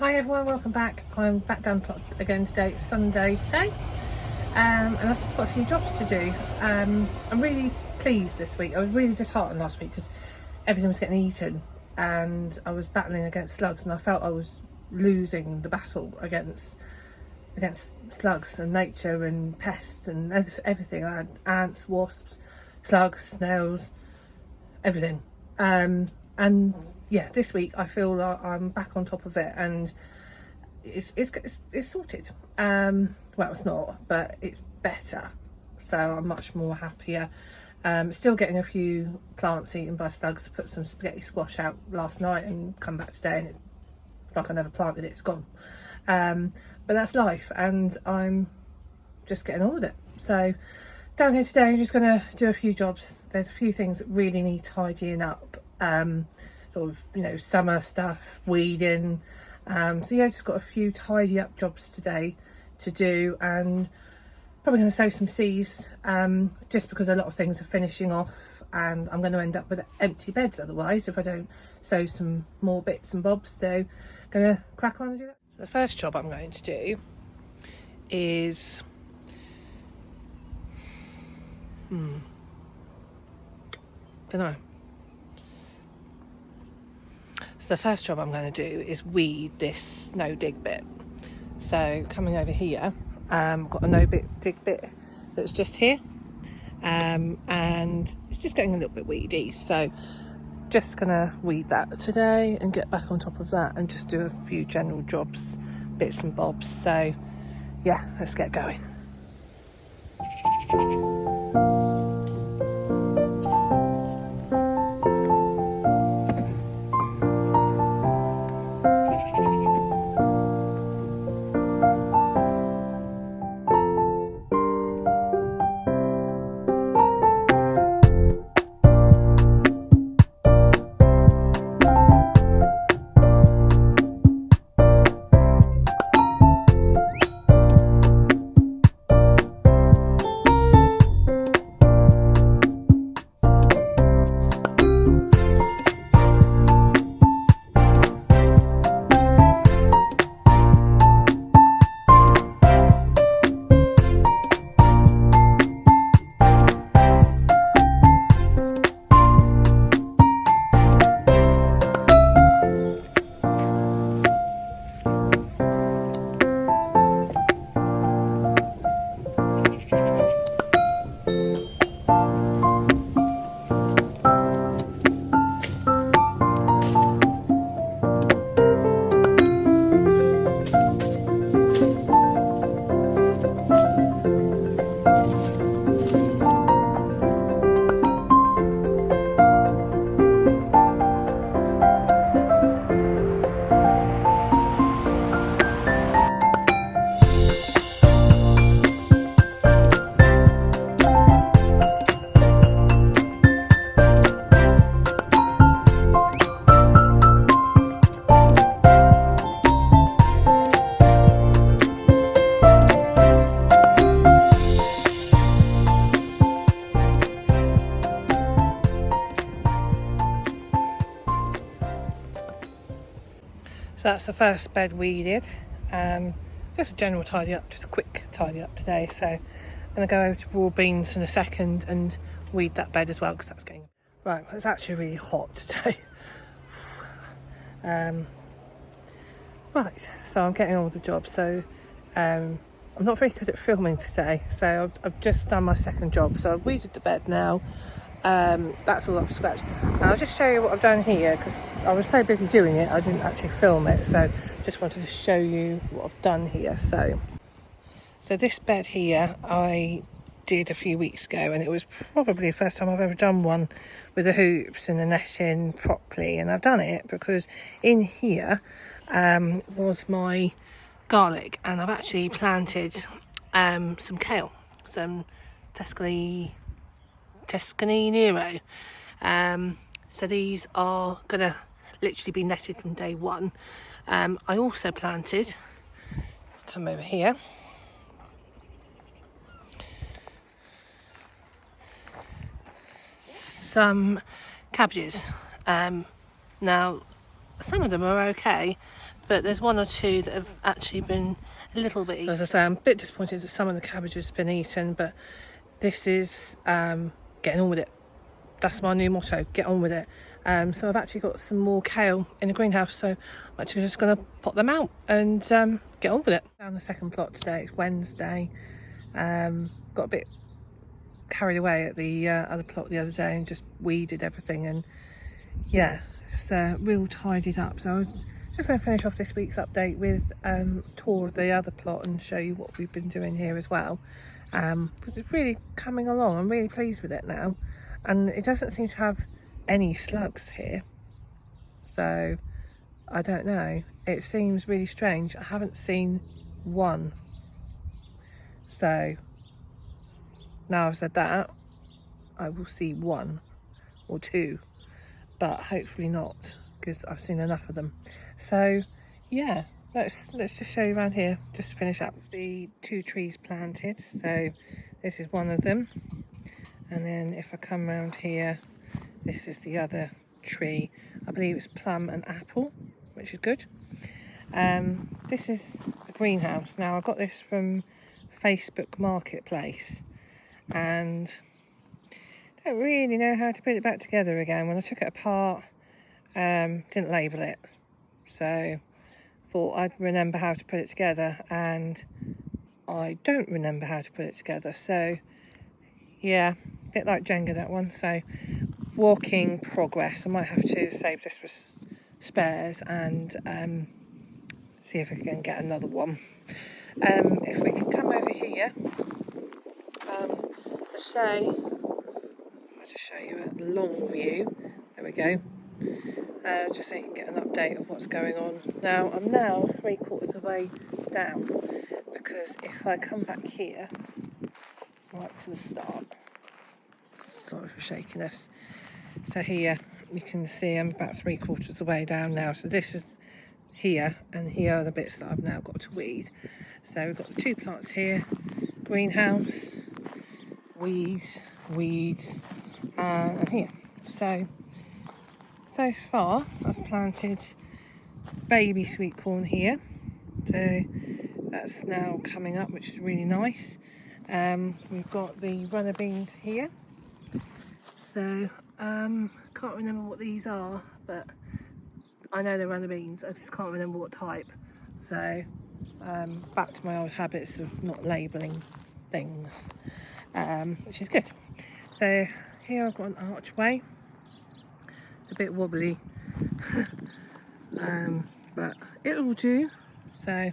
Hi everyone, welcome back. I'm back down the plot again today. It's Sunday today, and I've just got a few jobs to do. I'm really pleased this week. I was really disheartened last week because everything was getting eaten and I was battling against slugs, and I felt I was losing the battle against slugs and nature and pests and everything. I had ants, wasps, slugs, snails, everything. And yeah, this week I feel like I'm back on top of it, and it's sorted. Well, it's not, but it's better, so I'm much more happier. Still getting a few plants eaten by slugs. Put some spaghetti squash out last night and come back today, and it's like I never planted it. It's gone. But that's life, and I'm just getting on with it. So down here today, I'm just going to do a few jobs. There's a few things that really need tidying up. Sort of, you know, summer stuff, weeding. So yeah, just got a few tidy up jobs today to do, and probably going to sow some seeds, just because a lot of things are finishing off, and I'm going to end up with empty beds otherwise if I don't sow some more bits and bobs. So going to crack on and do that. The first job I'm going to do is don't know. So the first job I'm going to do is weed this no dig bit. So coming over here, got a no dig bit that's just here, and it's just getting a little bit weedy. So just gonna weed that today and get back on top of that and just do a few general jobs, bits and bobs. So yeah, let's get going. So that's the first bed weeded. Just a general tidy up, just a quick tidy up today. So I'm going to go over to broad beans in a second and weed that bed as well, because that's getting... Right, well, it's actually really hot today. Right, so I'm getting on with the job. So I'm not very good at filming today. So I've just done my second job. So I've weeded the bed now. That's all up to scratch, and I'll just show you what I've done here, because I was so busy doing it I didn't actually film it. So just wanted to show you what I've done here. So this bed here I did a few weeks ago, and it was probably the first time I've ever done one with the hoops and the netting properly. And I've done it because in here was my garlic, and I've actually planted some kale, some Tuscany Nero. So these are gonna literally be netted from day one. I also planted, come over here, some cabbages. Now some of them are okay, but there's one or two that have actually been a little bit eaten. As I say, I'm a bit disappointed that some of the cabbages have been eaten, but this is getting on with it. That's my new motto, get on with it. So I've actually got some more kale in the greenhouse, so I'm actually just going to pop them out and get on with it. Down the second plot today, it's Wednesday. Got a bit carried away at the other plot the other day and just weeded everything, and yeah, it's real tidied up. So I was just going to finish off this week's update with a tour of the other plot and show you what we've been doing here as well, because it's really coming along. I'm really pleased with it now, and it doesn't seem to have any slugs here, so I don't know, it seems really strange. I haven't seen one, so now I've said that, I will see one or two, but hopefully not, because I've seen enough of them. So yeah, let's just show you around here just to finish up. The 2 trees planted, so this is one of them, and then if I come around here, this is the other tree. I believe it's plum and apple, which is good. This is a greenhouse. Now I got this from Facebook Marketplace, and don't really know how to put it back together again. When I took it apart, didn't label it, so thought I'd remember how to put it together, and I don't remember how to put it together. So yeah, a bit like Jenga, that one. So working progress. I might have to save this for spares and see if I can get another one. If we can come over here, to say, I'll just show you a long view. There we go. Just so you can get an update of what's going on. Now I'm now 3/4 of the way down, because if I come back here, right to the start. Sorry for shakiness. So here you can see I'm about 3/4 of the way down now. So this is here, and here are the bits that I've now got to weed. So we've got the 2 plants here, greenhouse, weeds, and here. So far I've planted baby sweet corn here. So that's now coming up, which is really nice. We've got the runner beans here. So can't remember what these are, but I know they're runner beans. I just can't remember what type. So back to my old habits of not labelling things, which is good. So here I've got an archway. It's a bit wobbly, but it'll do. So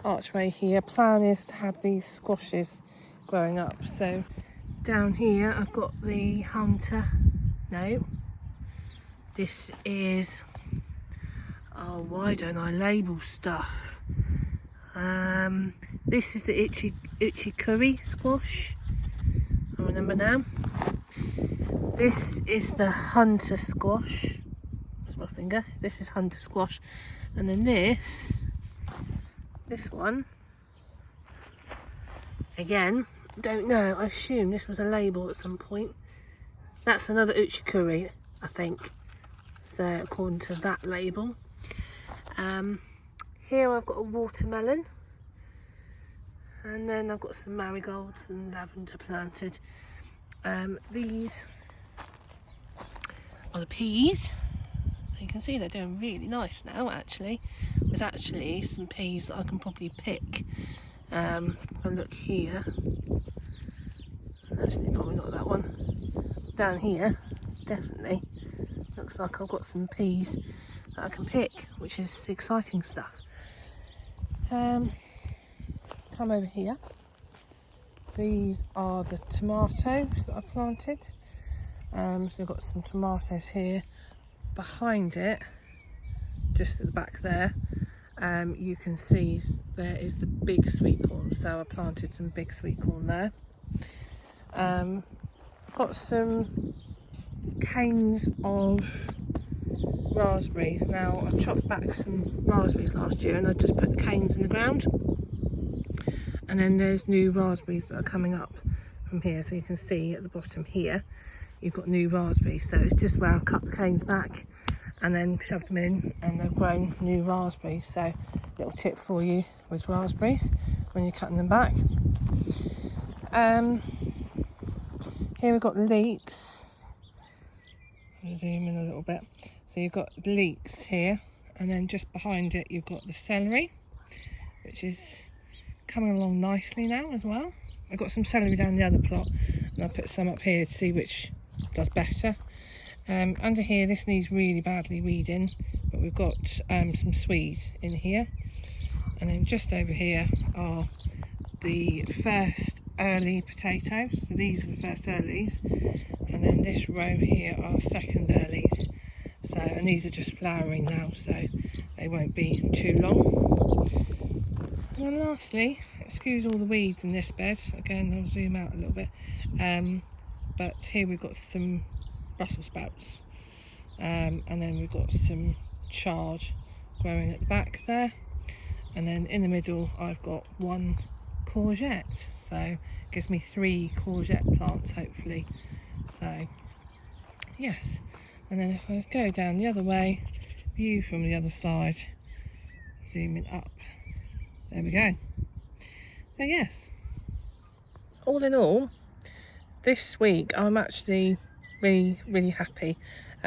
archway here. Plan is to have these squashes growing up. So down here I've got the hunter. No, this is, oh, why don't I label stuff? This is the itchy curry squash. I remember now. This is the hunter squash. There's my finger. This is hunter squash, and then this one, again, don't know. I assume this was a label at some point. That's another uchikuri, I think. So according to that label. Here I've got a watermelon, and then I've got some marigolds and lavender planted. These are the peas. So you can see they're doing really nice now. Actually, there's actually some peas that I can probably pick. If I look here, actually probably not that one. Down here, definitely looks like I've got some peas that I can pick, which is exciting stuff. Come over here. These are the tomatoes that I planted. So I've got some tomatoes here. Behind it, just at the back there, you can see there is the big sweet corn. So I planted some big sweet corn there. Got some canes of raspberries. Now I chopped back some raspberries last year, and I just put the canes in the ground, and then there's new raspberries that are coming up from here. So you can see at the bottom here you've got new raspberries. So it's just where I've cut the canes back and then shoved them in, and they've grown new raspberries. So little tip for you with raspberries when you're cutting them back. Here we've got the leeks. I'll zoom in a little bit. So you've got the leeks here, and then just behind it you've got the celery, which is coming along nicely now as well. I've got some celery down the other plot, and I'll put some up here to see which does better. Under here, this needs really badly weeding, but we've got some swede in here. And then just over here are the first early potatoes. So these are the first earlies, and then this row here are second earlies. So, and these are just flowering now, so they won't be too long. And then lastly, excuse all the weeds in this bed. Again, I'll zoom out a little bit. But here we've got some Brussels sprouts, and then we've got some chard growing at the back there, and then in the middle I've got one courgette, so it gives me 3 courgette plants hopefully. So yes, and then if I go down the other way, view from the other side, zooming up, there we go. So yes, all in all, this week I'm actually really happy.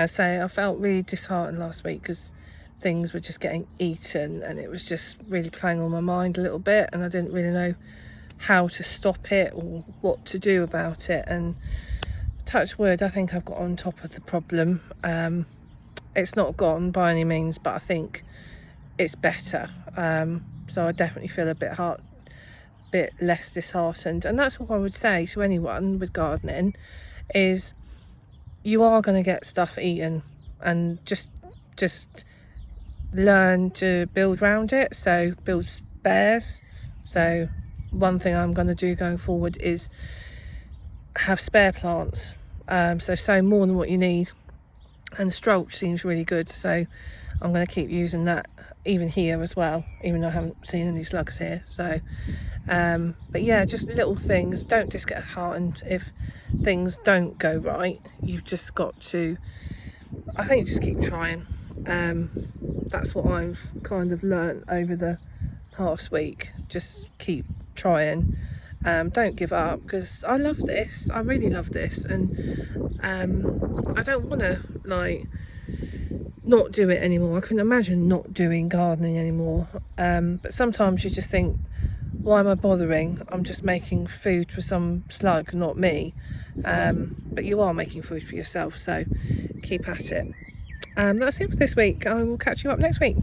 So I felt really disheartened last week because things were just getting eaten, and it was just really playing on my mind a little bit, and I didn't really know how to stop it or what to do about it. And touch wood, I think I've got on top of the problem. It's not gone by any means, but I think it's better. So I definitely feel a bit less disheartened, and that's all I would say to anyone with gardening is you are going to get stuff eaten, and just learn to build around it. So build spares. So one thing I'm going to do going forward is have spare plants, so more than what you need, and Strolch seems really good, so I'm going to keep using that even here as well, even though I haven't seen any slugs here. So but yeah, just little things. Don't just get disheartened if things don't go right. You've just got to, I think, just keep trying. That's what I've kind of learnt over the past week. Just keep trying. Don't give up, because I love this. I really love this, and I don't want to not do it anymore. I couldn't imagine not doing gardening anymore. But sometimes you just think, why am I bothering? I'm just making food for some slug, not me. But you are making food for yourself, so keep at it. That's it for this week. I will catch you up next week.